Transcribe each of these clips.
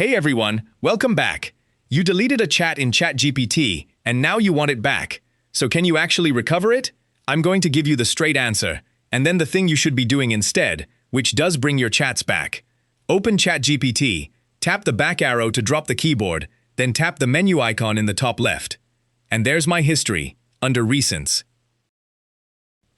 Hey everyone, welcome back. You deleted a chat in ChatGPT, and now you want it back. So can you actually recover it? I'm going to give you the straight answer, and then the thing you should be doing instead, which does bring your chats back. Open ChatGPT, tap the back arrow to drop the keyboard, then tap the menu icon in the top left. And there's my history, under Recents.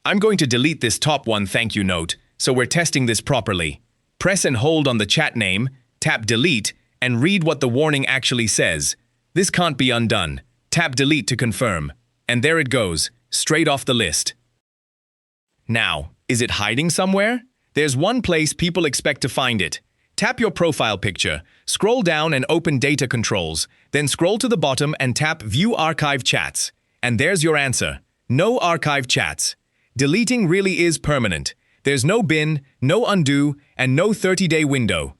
I'm going to delete this top one thank you note, so we're testing this properly. Press and hold on the chat name, tap delete, and read what the warning actually says. This can't be undone. Tap delete to confirm. And there it goes, straight off the list. Now, is it hiding somewhere? There's one place people expect to find it. Tap your profile picture, scroll down and open Data Controls, then scroll to the bottom and tap View Archive Chats. And there's your answer. No archive chats. Deleting really is permanent. There's no bin, no undo, and no 30-day window.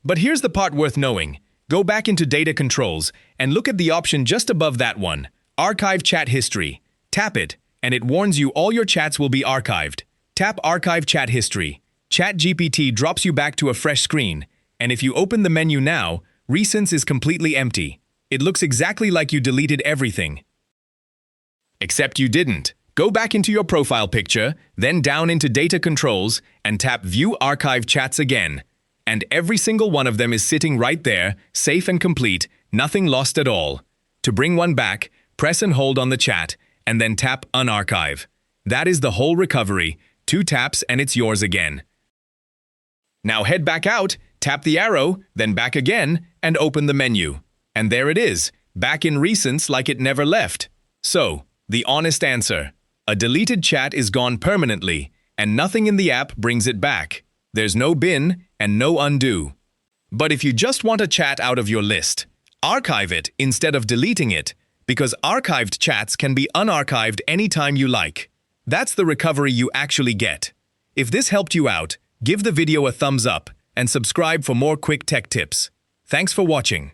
But here's the part worth knowing. Go back into Data Controls and look at the option just above that one, Archive Chat History. Tap it, and it warns you all your chats will be archived. Tap Archive Chat History. ChatGPT drops you back to a fresh screen, and if you open the menu now, Recents is completely empty. It looks exactly like you deleted everything. Except you didn't. Go back into your profile picture, then down into Data Controls, and tap View Archive Chats again. And every single one of them is sitting right there, safe and complete, nothing lost at all. To bring one back, press and hold on the chat, and then tap Unarchive. That is the whole recovery. 2 taps and it's yours again. Now head back out, tap the arrow, then back again, and open the menu. And there it is, back in Recents like it never left. So, the honest answer. A deleted chat is gone permanently, and nothing in the app brings it back. There's no bin and no undo. But if you just want a chat out of your list, archive it instead of deleting it, because archived chats can be unarchived anytime you like. That's the recovery you actually get. If this helped you out, give the video a thumbs up and subscribe for more quick tech tips. Thanks for watching.